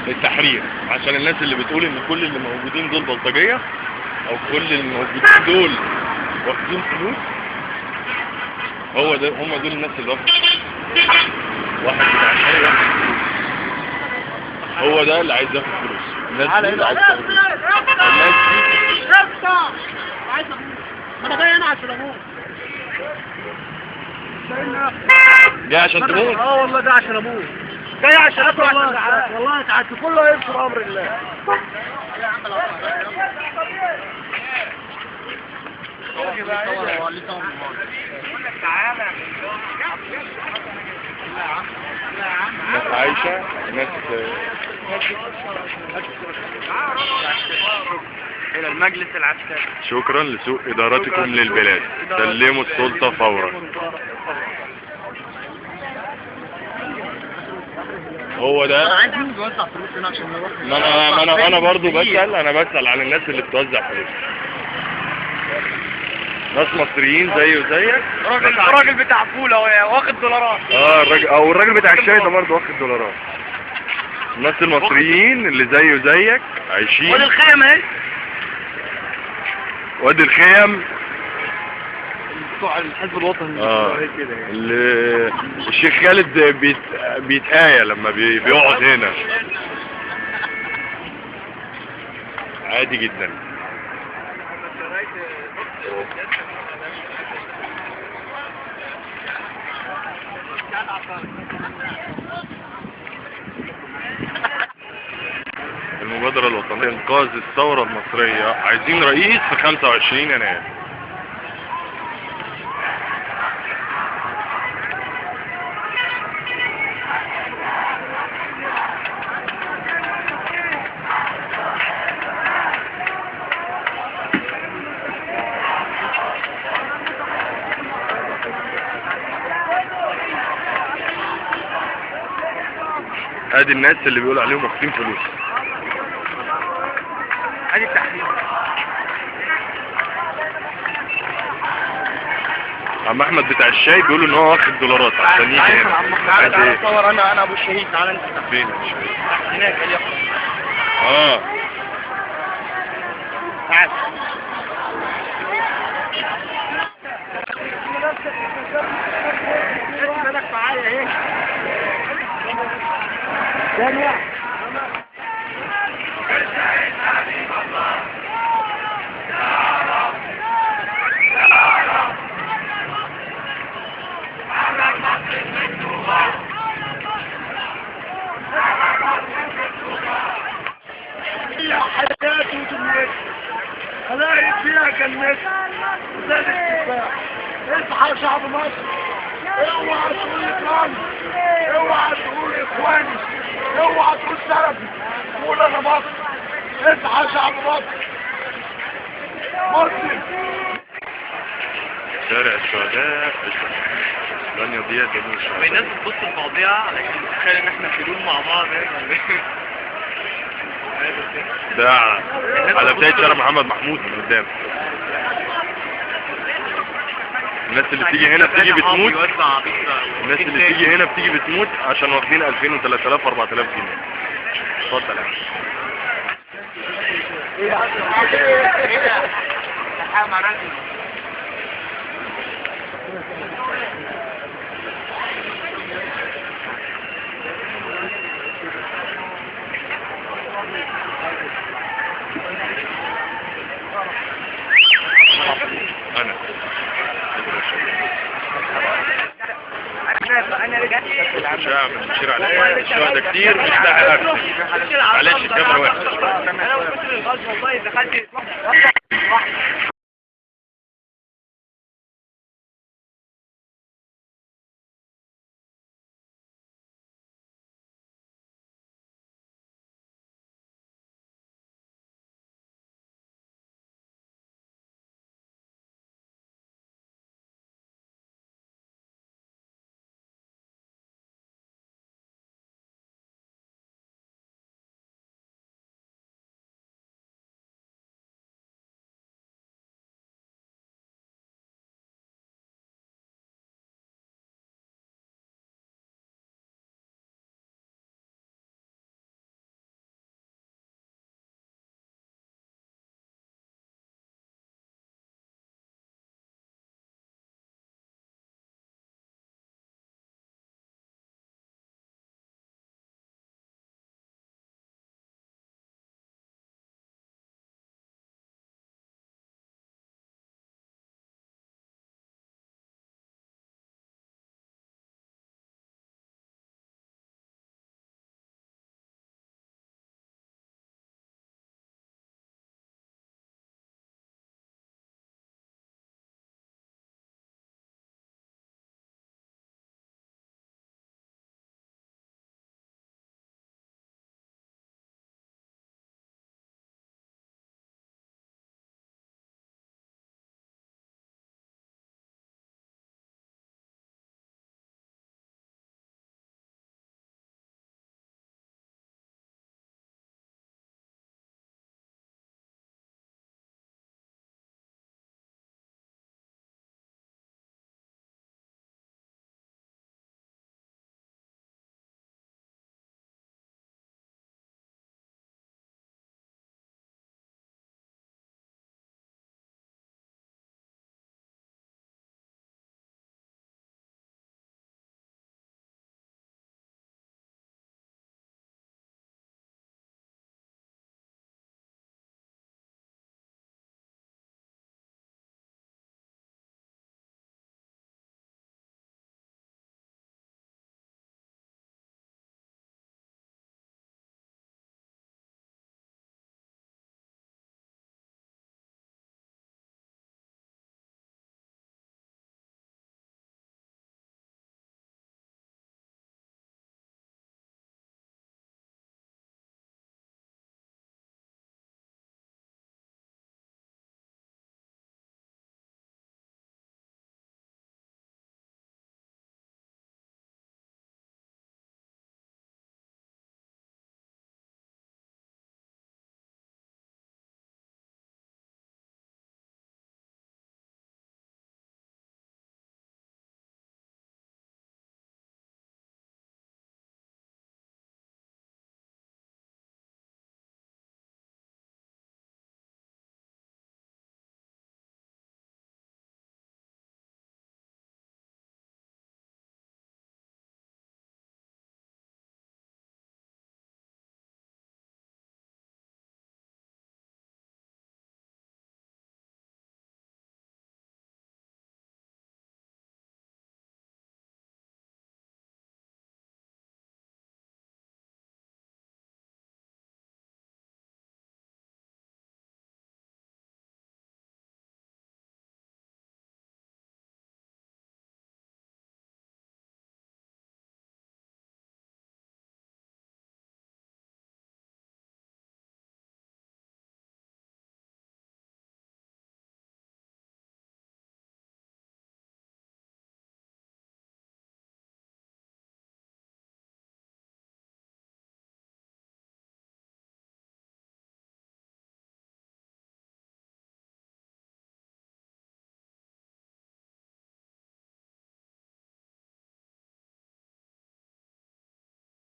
التحرير، عشان الناس اللي بتقول ان كل اللي موجودين دول بلطجية او كل اللي موجودين دول واخدين فلوس. هو ده، هم دول الناس اللي واخدين واحد بتاع شاي واحد فلوس. هو ده اللي عايز ياخد فلوس. الناس دي اللي عايز تاخد فلوس. الناس دي عايز ابوك. ما انا جاي انا عشان ابوك. جاي عشان تموت؟ والله ده عشان ابوك. جاي عشان ابوك. والله تعبت كله ينصر امر الله. ناس عايشة، ناس إلى المجلس العسكري. شكرا لسوء إدارتكم للبلاد، سلموا السلطة فورا. هو ده. عايزين نوزع فلوس هنا عشان نروح. انا برضو بسأل، على الناس اللي بتوزع فلوس. ناس مصريين زي وزيك. الراجل بتاع فول واخد دولارات. الراجل بتاع الشاي ده برضو واخد دولارات. الناس المصريين اللي زي وزيك عايشين. وادي الخيم اهي. وادي الخيم بتوع الحزب الوطني. اللي الشيخ خالد بيتآية لما بيقعد هنا. عادي جدا. المبادرة الوطنية لإنقاذ الثورة المصرية عايزين رئيس في 25 يناير. ادي الناس اللي بيقولوا عليهم واخدين فلوس. ادي التحرير. عم احمد بتاع الشاي بيقولوا ان هو واخد دولارات عشان يجي هنا. تعالى اصور انا ابو الشهيد. تعالى انت. فين الشاي؟ هناك تعال. بالك معايا ايه؟ حياتي وجنتي خلايق فيها جنتي زي الاتفاق. اصحى يا شعب مصر، اوعى تقول اخواني، اوعى تقول اخواني، اوعى تقول سلفي، قول انا مصر. اصحى يا شعب مصر. مسلم. شارع الشهداء لن يضيع دم الشهداء. الناس بتبص لبعضيها لكن تخيل ان احنا في دول مع بعض. ده على بداية شارع محمد محمود من قدام. الناس اللي بتيجي هنا بتيجي بتموت. الناس اللي بتيجي هنا بتيجي بتموت عشان واخدين 2000 و 3000 و 4000 جنيه. اتفضل يا مش هعمل مشير عليا الشهداء كتير مش لاقي اكل. معلش الكاميرا وحشه.